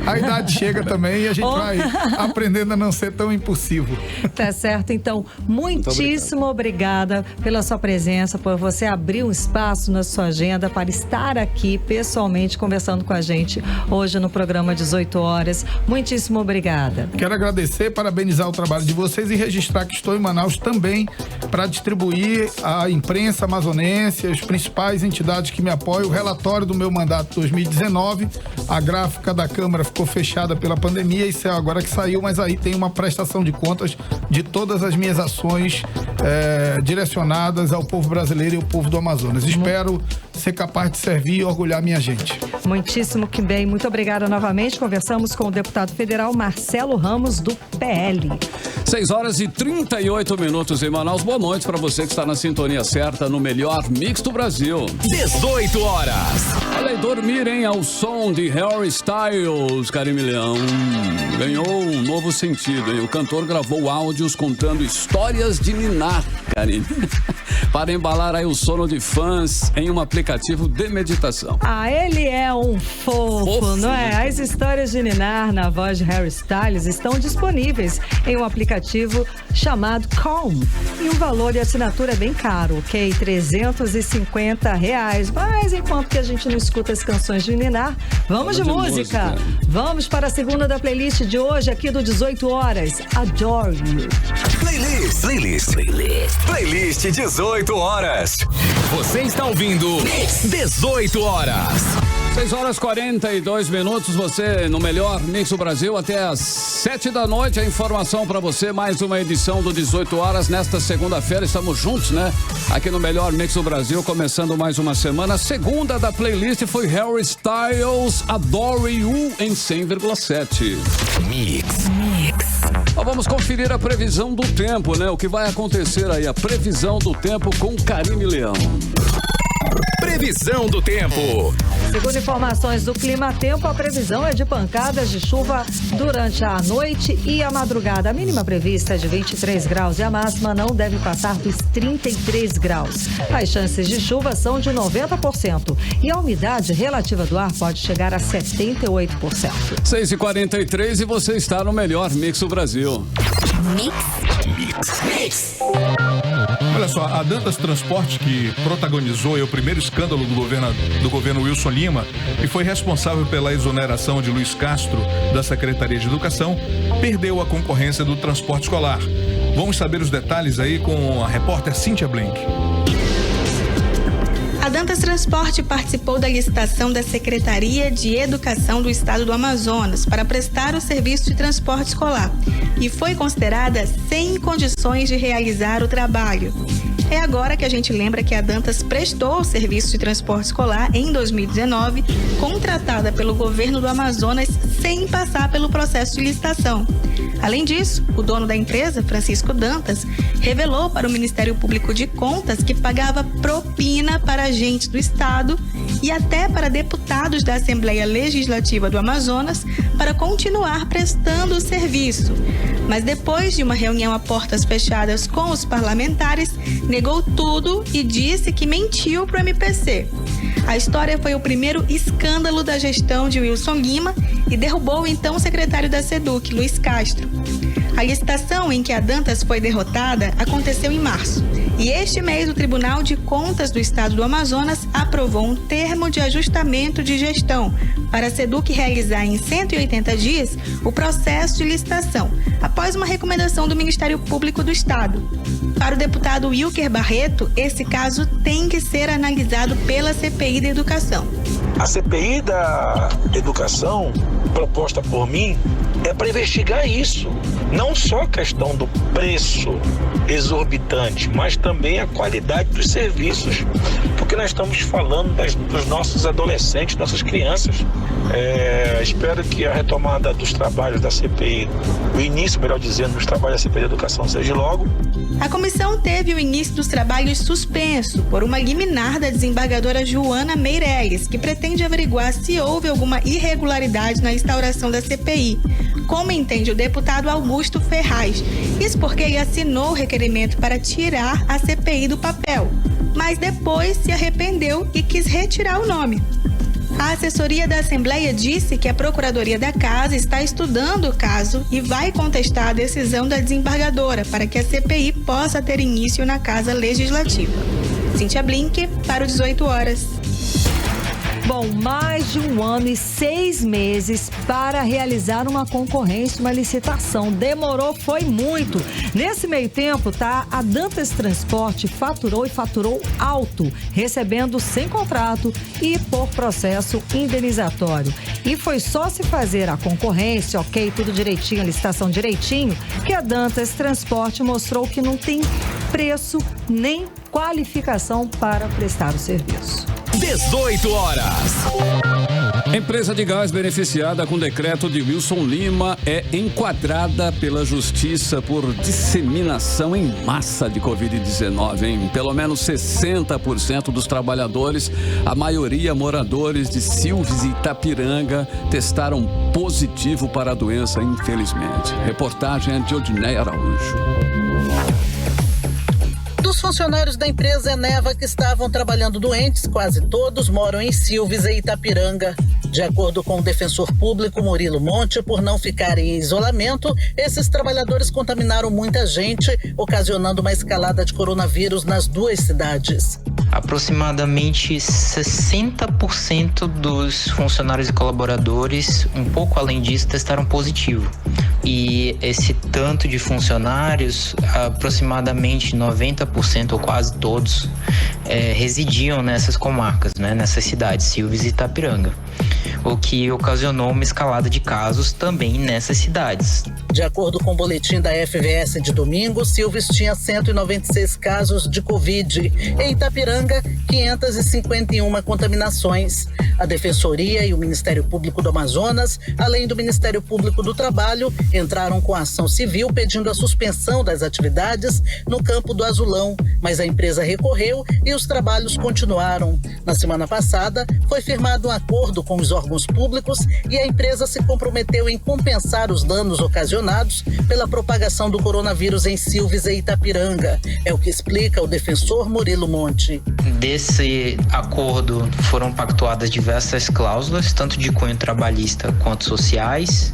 A idade chega também e a gente vai aprendendo a não ser tão impulsivo. Tá certo, então, muitíssimo obrigada pela sua presença, por você abrir um espaço na sua agenda para estar aqui pessoalmente conversando com a gente hoje no programa 18 horas. Muitíssimo obrigada. Quero agradecer, parabenizar o trabalho de vocês e registrar que estou em Manaus também para distribuir à imprensa amazonense, as principais entidades que me apoiam, o relatório do meu mandato 2019. A gráfica da Câmara ficou fechada pela pandemia, isso é agora que saiu, mas aí tem uma prestação de contas de todas as minhas ações direcionadas ao povo brasileiro e ao povo do Amazonas. Espero ser capaz de servir e orgulhar minha gente. Muitíssimo que bem. Muito obrigada novamente. Conversamos com o deputado federal Marcelo Ramos, do PL. 6 horas e 38 minutos em Manaus. Boa noite para você que está na sintonia certa no melhor mix do Brasil. 18 horas. Olha aí, dormir, hein? Ao som de Harry Styles, Karime Leão. Ganhou um novo sentido, hein? O cantor gravou áudios contando histórias de ninar, Karime. Para embalar aí o sono de fãs em um aplicativo de meditação. Ah, ele é um fofo, não é? As histórias de ninar na voz de Harry Styles estão disponíveis em um aplicativo chamado Calm. E o valor de assinatura é bem caro, ok? R$350. Mas enquanto que a gente não escuta as canções de ninar, vamos de música. Vamos para a segunda da playlist de hoje, aqui do 18 horas. Adore You. Playlist 18 horas. Você está ouvindo 18 horas. 6 horas 42 minutos, você no melhor Mix do Brasil até às 7 da noite. A informação para você, mais uma edição do 18 horas nesta segunda-feira. Estamos juntos, né? Aqui no melhor Mix do Brasil, começando mais uma semana. A segunda da playlist foi Harry Styles, Adore You em 100,7. Mix. Vamos conferir a previsão do tempo, né? O que vai acontecer aí, a previsão do tempo com Karime Leão. Previsão do tempo. Segundo informações do Clima Tempo, a previsão é de pancadas de chuva durante a noite e a madrugada. A mínima prevista é de 23 graus e a máxima não deve passar dos 33 graus. As chances de chuva são de 90% e a umidade relativa do ar pode chegar a 78%. 6h43 e você está no melhor Mix do Brasil. Mix. Olha só, a Dantas Transporte, que protagonizou o primeiro escândalo do governo Wilson Lima e foi responsável pela exoneração de Luiz Castro da Secretaria de Educação, perdeu a concorrência do transporte escolar. Vamos saber os detalhes aí com a repórter Cíntia Blank. A Dantas Transporte participou da licitação da Secretaria de Educação do Estado do Amazonas para prestar o serviço de transporte escolar e foi considerada sem condições de realizar o trabalho. É agora que a gente lembra que a Dantas prestou o serviço de transporte escolar em 2019, contratada pelo governo do Amazonas sem passar pelo processo de licitação. Além disso, o dono da empresa, Francisco Dantas, revelou para o Ministério Público de Contas que pagava propina para agentes do Estado e até para deputados da Assembleia Legislativa do Amazonas para continuar prestando o serviço. Mas depois de uma reunião a portas fechadas com os parlamentares, negou tudo e disse que mentiu para o MPC. A história foi o primeiro escândalo da gestão de Wilson Lima e derrubou então o secretário da SEDUC, Luiz Castro. A licitação em que a Dantas foi derrotada aconteceu em março E este mês, o Tribunal de Contas do Estado do Amazonas aprovou um termo de ajustamento de gestão para a SEDUC realizar em 180 dias o processo de licitação, após uma recomendação do Ministério Público do Estado. Para o deputado Wilker Barreto, esse caso tem que ser analisado pela CPI da Educação. A CPI da Educação, proposta por mim, é para investigar isso. Não só a questão do preço exorbitante, mas também a qualidade dos serviços. Porque nós estamos falando dos nossos adolescentes, nossas crianças. Espero que a retomada dos trabalhos da CPI, o início, melhor dizendo, dos trabalhos da CPI da Educação seja logo. A comissão teve o início dos trabalhos suspenso por uma liminar da desembargadora Joana Meirelles, que pretende averiguar se houve alguma irregularidade na instauração da CPI, como entende o deputado Augusto Ferraz. Isso porque ele assinou o requerimento para tirar a CPI do papel, mas depois se arrependeu e quis retirar o nome. A assessoria da Assembleia disse que a Procuradoria da Casa está estudando o caso e vai contestar a decisão da desembargadora para que a CPI possa ter início na Casa Legislativa. Cíntia Blink, para o 18 horas. Bom, mais de 1 ano e 6 meses para realizar uma concorrência, uma licitação. Demorou, foi muito. Nesse meio tempo, a Dantas Transporte faturou alto, recebendo sem contrato e por processo indenizatório. E foi só se fazer a concorrência, ok, tudo direitinho, a licitação direitinho, que a Dantas Transporte mostrou que não tem preço nem qualificação para prestar o serviço. 18 horas. Empresa de gás beneficiada com decreto de Wilson Lima é enquadrada pela Justiça por disseminação em massa de Covid-19, hein? Pelo menos 60% dos trabalhadores, a maioria moradores de Silves e Itapiranga, testaram positivo para a doença, infelizmente. Reportagem de Odinei Araújo. Dos funcionários da empresa Eneva que estavam trabalhando doentes, quase todos moram em Silves e Itapiranga. De acordo com o defensor público Murilo Monte, por não ficarem em isolamento, esses trabalhadores contaminaram muita gente, ocasionando uma escalada de coronavírus nas duas cidades. Aproximadamente 60% dos funcionários e colaboradores, um pouco além disso, testaram positivo. E esse tanto de funcionários, aproximadamente 90% ou quase todos, residiam nessas comarcas, né, nessas cidades, Silves e Itapiranga, o que ocasionou uma escalada de casos também nessas cidades. De acordo com o boletim da FVS de domingo, Silves tinha 196 casos de Covid. Em Itapiranga, 551 contaminações. A Defensoria e o Ministério Público do Amazonas, além do Ministério Público do Trabalho, entraram com ação civil pedindo a suspensão das atividades no campo do Azulão, mas a empresa recorreu e os trabalhos continuaram. Na semana passada, foi firmado um acordo com os órgãos públicos e a empresa se comprometeu em compensar os danos ocasionados pela propagação do coronavírus em Silves e Itapiranga. É o que explica o defensor Murilo Monte. Desse acordo foram pactuadas diversas cláusulas, tanto de cunho trabalhista quanto sociais.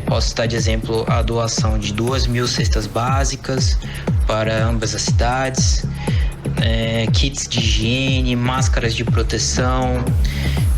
Posso citar de exemplo a doação de 2.000 cestas básicas para ambas as cidades, kits de higiene, máscaras de proteção,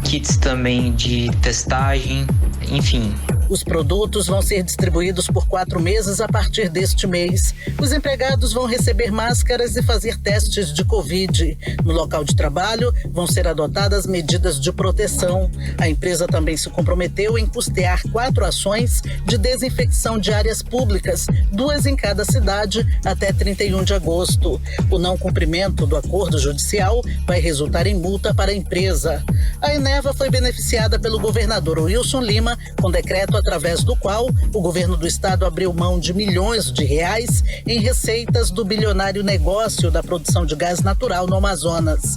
kits também de testagem, enfim. Os produtos vão ser distribuídos por 4 meses a partir deste mês. Os empregados vão receber máscaras e fazer testes de Covid. No local de trabalho, vão ser adotadas medidas de proteção. A empresa também se comprometeu em custear 4 ações de desinfecção de áreas públicas, 2 em cada cidade, até 31 de agosto. O não cumprimento do acordo judicial vai resultar em multa para a empresa. A Eneva foi beneficiada pelo governador Wilson Lima, com decreto através do qual o governo do estado abriu mão de milhões de reais em receitas do bilionário negócio da produção de gás natural no Amazonas.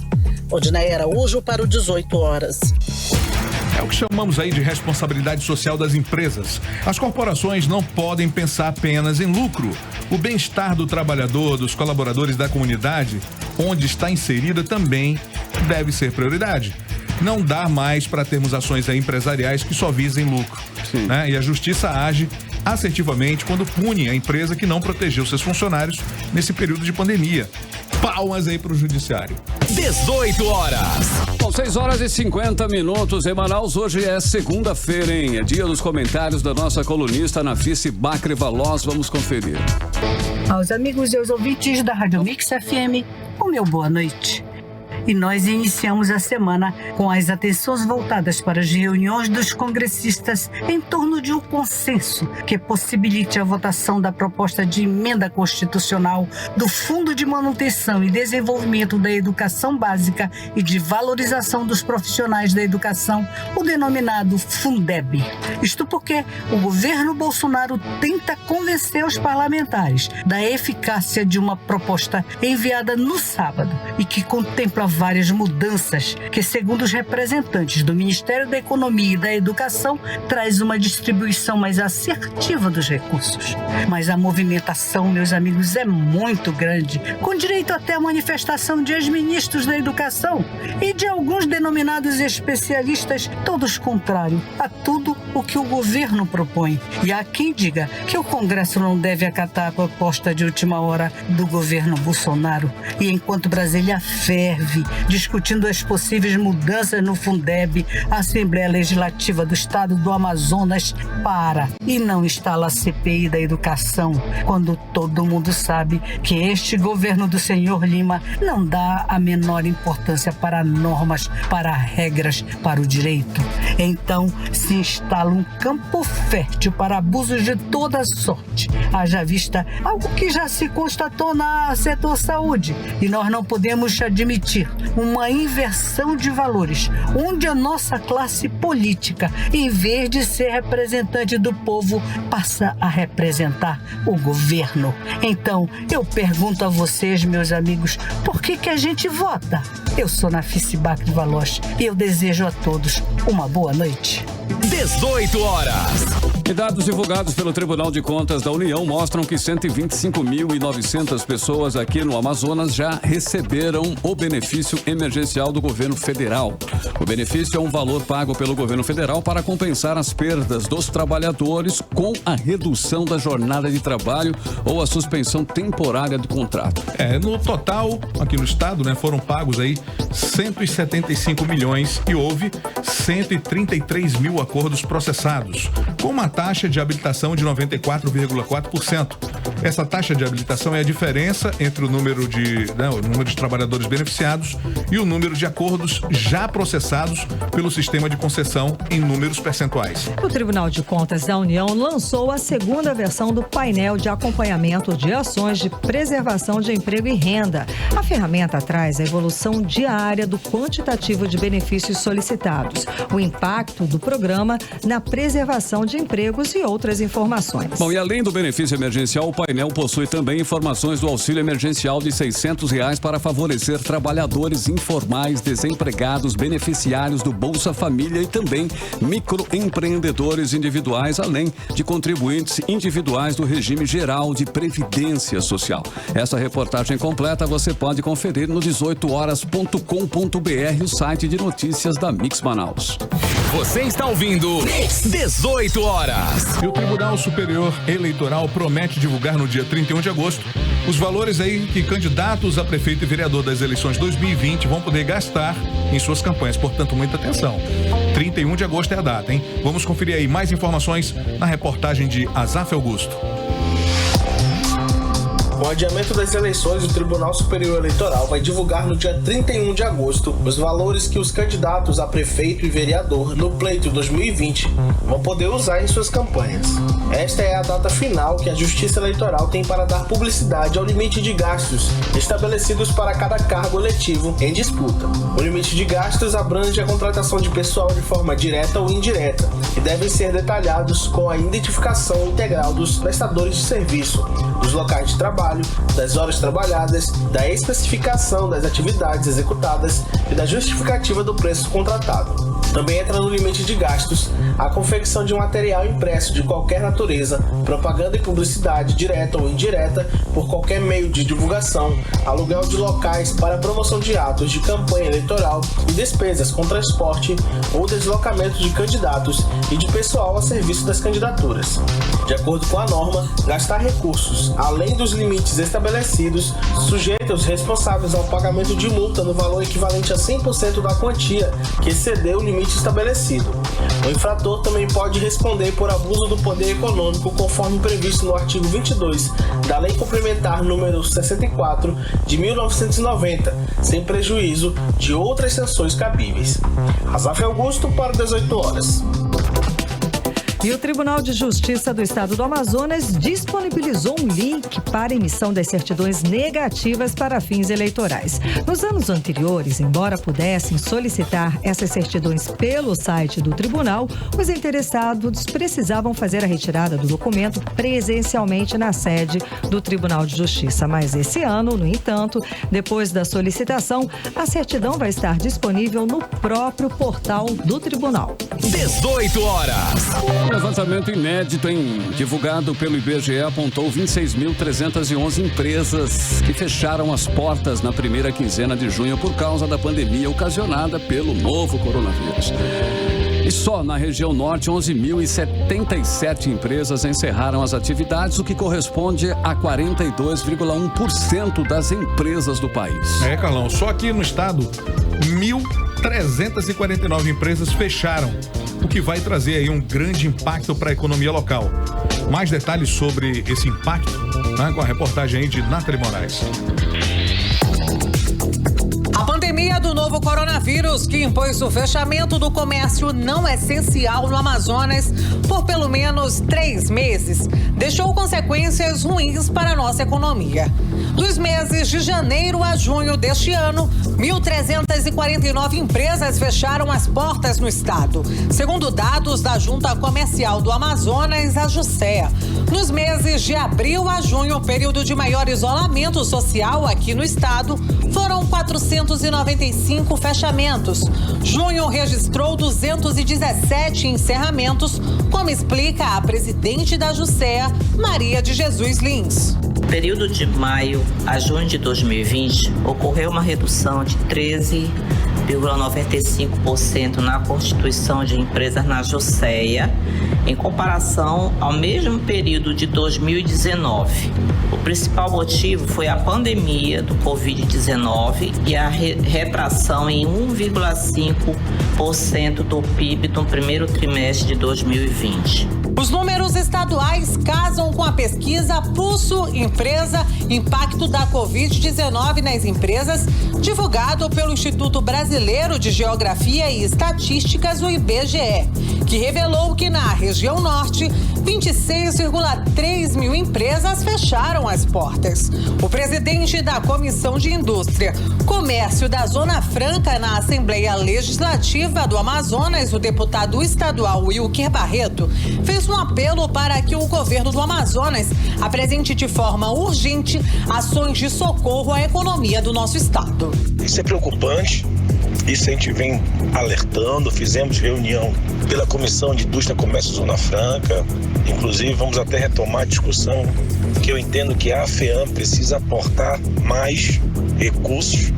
Odinei Araújo para o 18 horas. É o que chamamos aí de responsabilidade social das empresas. As corporações não podem pensar apenas em lucro. O bem-estar do trabalhador, dos colaboradores da comunidade, onde está inserida, também deve ser prioridade. Não dá mais para termos ações empresariais que só visem lucro, né? E a justiça age assertivamente quando pune a empresa que não protegeu seus funcionários nesse período de pandemia. Palmas aí pro judiciário. 18 horas. Bom, 6 horas e 50 minutos em Manaus. Hoje é segunda-feira, hein? É dia dos comentários da nossa colunista Nafice Bacri Valoz. Vamos conferir. Aos amigos e aos ouvintes da Rádio Mix FM, o meu boa noite. E nós iniciamos a semana com as atenções voltadas para as reuniões dos congressistas em torno de um consenso que possibilite a votação da proposta de emenda constitucional do Fundo de Manutenção e Desenvolvimento da Educação Básica e de Valorização dos Profissionais da Educação, o denominado Fundeb. Isto porque o governo Bolsonaro tenta convencer os parlamentares da eficácia de uma proposta enviada no sábado e que contempla várias mudanças que, segundo os representantes do Ministério da Economia e da Educação, traz uma distribuição mais assertiva dos recursos. Mas a movimentação, meus amigos, é muito grande, com direito até à manifestação de ex-ministros da Educação e de alguns denominados especialistas, todos contrários a tudo o que o governo propõe. E há quem diga que o Congresso não deve acatar a proposta de última hora do governo Bolsonaro. E enquanto Brasília ferve, discutindo as possíveis mudanças no Fundeb, a Assembleia Legislativa do Estado do Amazonas para e não instala a CPI da educação, quando todo mundo sabe que este governo do senhor Lima não dá a menor importância para normas, para regras, para o direito. Então se instala um campo fértil para abusos de toda sorte, haja vista algo que já se constatou no setor saúde, e nós não podemos admitir uma inversão de valores, onde a nossa classe política, em vez de ser representante do povo, passa a representar o governo. Então, eu pergunto a vocês, meus amigos, por que a gente vota? Eu sou Nafice Bacri Valoz e eu desejo a todos uma boa noite. 18 horas. E dados divulgados pelo Tribunal de Contas da União mostram que 125.900 pessoas aqui no Amazonas já receberam o benefício emergencial do governo federal. O benefício é um valor pago pelo governo federal para compensar as perdas dos trabalhadores com a redução da jornada de trabalho ou a suspensão temporária do contrato. No total, aqui no estado, foram pagos aí 175 milhões e houve 133 mil acordos processados, com uma taxa de habilitação de 94,4%. Essa taxa de habilitação é a diferença entre o número de trabalhadores beneficiados e o número de acordos já processados pelo sistema de concessão em números percentuais. O Tribunal de Contas da União lançou a segunda versão do painel de acompanhamento de ações de preservação de emprego e renda. A ferramenta traz a evolução diária do quantitativo de benefícios solicitados, o impacto do programa na preservação de empregos e outras informações. Bom, e além do benefício emergencial, o painel possui também informações do auxílio emergencial de R$600 para favorecer trabalhadores informais, desempregados, beneficiários do Bolsa Família e também microempreendedores individuais, além de contribuintes individuais do regime geral de previdência social. Essa reportagem completa você pode conferir no 18horas.com.br, o site de notícias da Mix Manaus. Você está ouvindo 18 horas. E o Tribunal Superior Eleitoral promete divulgar no dia 31 de agosto os valores aí que candidatos a prefeito e vereador das eleições 2020 vão poder gastar em suas campanhas. Portanto, muita atenção. 31 de agosto é a data, hein? Vamos conferir aí mais informações na reportagem de Azaf Augusto. Com o adiamento das eleições, o Tribunal Superior Eleitoral vai divulgar no dia 31 de agosto os valores que os candidatos a prefeito e vereador no pleito 2020 vão poder usar em suas campanhas. Esta é a data final que a Justiça Eleitoral tem para dar publicidade ao limite de gastos estabelecidos para cada cargo eletivo em disputa. O limite de gastos abrange a contratação de pessoal de forma direta ou indireta, que devem ser detalhados com a identificação integral dos prestadores de serviço, dos locais de trabalho, das horas trabalhadas, da especificação das atividades executadas e da justificativa do preço contratado. Também entra no limite de gastos a confecção de material impresso de qualquer natureza, propaganda e publicidade direta ou indireta por qualquer meio de divulgação, aluguel de locais para promoção de atos de campanha eleitoral e despesas com transporte ou deslocamento de candidatos e de pessoal a serviço das candidaturas. De acordo com a norma, gastar recursos além dos limites estabelecidos sujeita os responsáveis ao pagamento de multa no valor equivalente a 100% da quantia que excedeu o limite estabelecido. O infrator também pode responder por abuso do poder econômico conforme previsto no artigo 22 da Lei Complementar número 64 de 1990, sem prejuízo de outras sanções cabíveis. Azaf Augusto para 18 horas. E o Tribunal de Justiça do Estado do Amazonas disponibilizou um link para emissão das certidões negativas para fins eleitorais. Nos anos anteriores, embora pudessem solicitar essas certidões pelo site do tribunal, os interessados precisavam fazer a retirada do documento presencialmente na sede do Tribunal de Justiça. Mas esse ano, no entanto, depois da solicitação, a certidão vai estar disponível no próprio portal do tribunal. 18 horas. Um levantamento inédito divulgado pelo IBGE apontou 26.311 empresas que fecharam as portas na primeira quinzena de junho por causa da pandemia ocasionada pelo novo coronavírus. E só na região norte, 11.077 empresas encerraram as atividades, o que corresponde a 42,1% das empresas do país. Carlão, só aqui no estado, 1.349 empresas fecharam, o que vai trazer aí um grande impacto para a economia local. Mais detalhes sobre esse impacto, né, com a reportagem aí de Nathalie Moraes. A pandemia do novo coronavírus, que impôs o fechamento do comércio não essencial no Amazonas por pelo menos 3 meses, deixou consequências ruins para a nossa economia. Dos meses de janeiro a junho deste ano, 1.349 empresas fecharam as portas no estado, segundo dados da Junta Comercial do Amazonas, a JUSEA. Nos meses de abril a junho, período de maior isolamento social aqui no estado, foram 495 fechamentos. Junho registrou 217 encerramentos, como explica a presidente da JUSEA, Maria de Jesus Lins. No período de maio a junho de 2020, ocorreu uma redução de 13,95% na constituição de empresas na JUSEA, em comparação ao mesmo período de 2019. O principal motivo foi a pandemia do Covid-19 e a retração em 1,5% do PIB no primeiro trimestre de 2020. Os números estaduais casam com a pesquisa Pulso Empresa Impacto da Covid-19 nas Empresas, divulgado pelo Instituto Brasileiro de Geografia e Estatísticas, o IBGE, que revelou que na região norte, 26,3 mil empresas fecharam as portas. O presidente da Comissão de Indústria, Comércio da Zona Franca na Assembleia Legislativa do Amazonas, o deputado estadual Wilker Barreto, fez um apelo para que o governo do Amazonas apresente de forma urgente ações de socorro à economia do nosso estado. Isso é preocupante. Isso a gente vem alertando, fizemos reunião pela Comissão de Indústria, Comércio Zona Franca, inclusive vamos até retomar a discussão, que eu entendo que a FEAM precisa aportar mais recursos,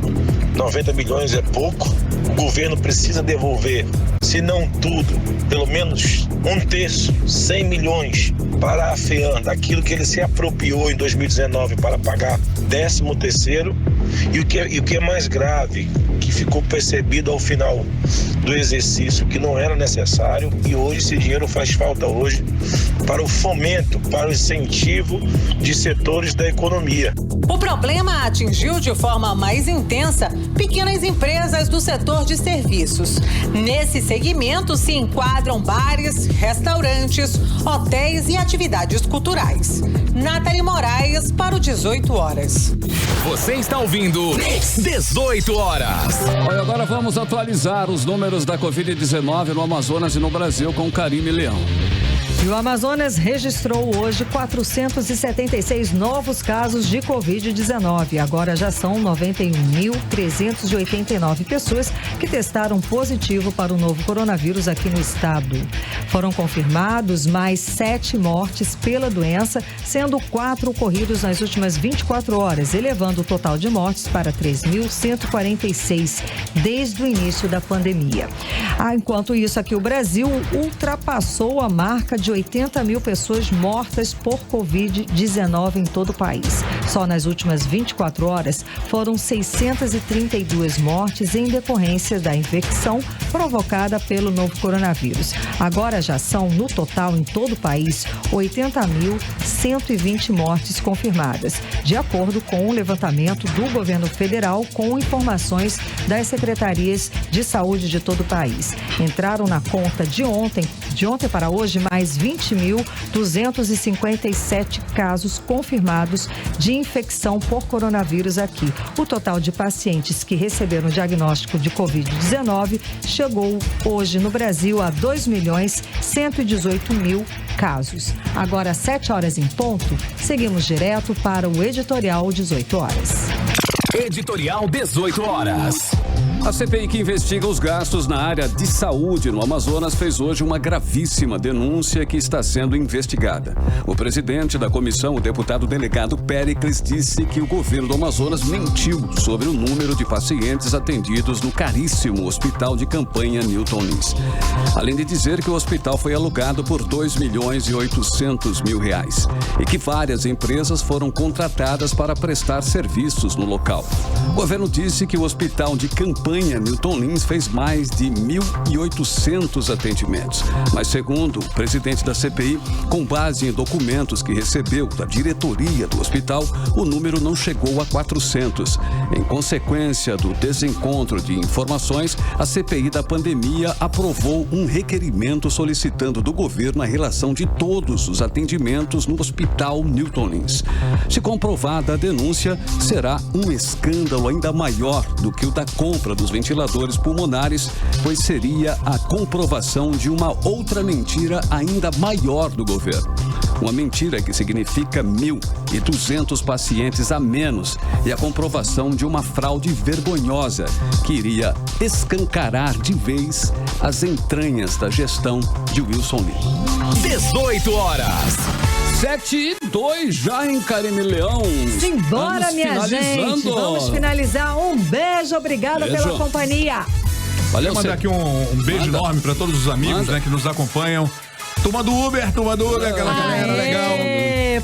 90 milhões é pouco, o governo precisa devolver, se não tudo, pelo menos 1/3, 100 milhões para a FEAM, daquilo que ele se apropriou em 2019 para pagar 13º, e o que é mais grave, que ficou percebido ao final do exercício que não era necessário, e hoje esse dinheiro faz falta hoje para o fomento, para o incentivo de setores da economia. O problema atingiu de forma mais intensa pequenas empresas do setor de serviços. Nesse segmento se enquadram bares, restaurantes, hotéis e atividades culturais. Nathalie Moraes para o 18 horas. Você está ouvindo 18 horas. Olha, agora vamos atualizar os números da Covid-19 no Amazonas e no Brasil com Karime Leão. E o Amazonas registrou hoje 476 novos casos de Covid-19. Agora já são 91.389 pessoas que testaram positivo para o novo coronavírus aqui no estado. Foram confirmados mais 7 mortes pela doença, sendo 4 ocorridos nas últimas 24 horas, elevando o total de mortes para 3.146 desde o início da pandemia. Enquanto isso, aqui o Brasil ultrapassou a marca de 80 mil pessoas mortas por Covid-19 em todo o país. Só nas últimas 24 horas foram 632 mortes em decorrência da infecção provocada pelo novo coronavírus. Agora já são, no total, em todo o país, 80.120 mortes confirmadas, de acordo com o levantamento do governo federal com informações das secretarias de saúde de todo o país. Entraram na conta de ontem para hoje, mais 20.257 casos confirmados de infecção por coronavírus aqui. O total de pacientes que receberam diagnóstico de Covid-19 chegou hoje no Brasil a 2.118.000 casos. Agora, às 7 horas em ponto, seguimos direto para o Editorial 18 horas. Editorial 18 horas. A CPI que investiga os gastos na área de saúde no Amazonas fez hoje uma gravíssima denúncia que está sendo investigada. O presidente da comissão, o deputado delegado Péricles, disse que o governo do Amazonas mentiu sobre o número de pacientes atendidos no caríssimo hospital de campanha Newton Lins. Além de dizer que o hospital foi alugado por R$2.800.000 e que várias empresas foram contratadas para prestar serviços no local. O governo disse que o hospital de campanha Newton Lins fez mais de 1.800 atendimentos. Mas, segundo o presidente da CPI, com base em documentos que recebeu da diretoria do hospital, o número não chegou a 400. Em consequência do desencontro de informações, a CPI da pandemia aprovou um requerimento solicitando do governo a relação de todos os atendimentos no hospital Newton Lins. Se comprovada a denúncia, será um escândalo ainda maior do que o da compra dos ventiladores pulmonares, pois seria a comprovação de uma outra mentira ainda maior do governo. Uma mentira que significa 1.200 pacientes a menos e a comprovação de uma fraude vergonhosa que iria escancarar de vez as entranhas da gestão de Wilson Lima. 18 horas. 7:02 já em Carime Leão. Simbora, minha gente. Vamos finalizar. Um beijo, obrigada pela companhia. Valeu, mandar aqui um beijo enorme para todos os amigos, né, que nos acompanham. Turma do Uber, aquela galera legal.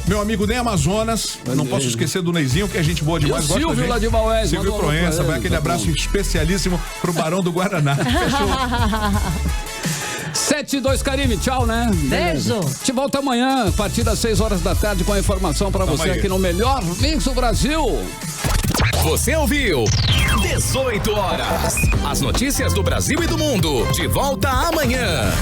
Meu amigo Ney Amazonas, não posso esquecer do Neizinho, que é gente boa demais. E o Silvio lá de Maués. Silvio Proença, vai aquele abraço especialíssimo pro Barão do Guaraná. Fechou. 7:02, Carime, tchau, né? Beijo. Te volta amanhã, a partir das 6 horas da tarde, com a informação pra você aqui no melhor Mix do Brasil. Você ouviu 18 horas. As notícias do Brasil e do mundo. De volta amanhã.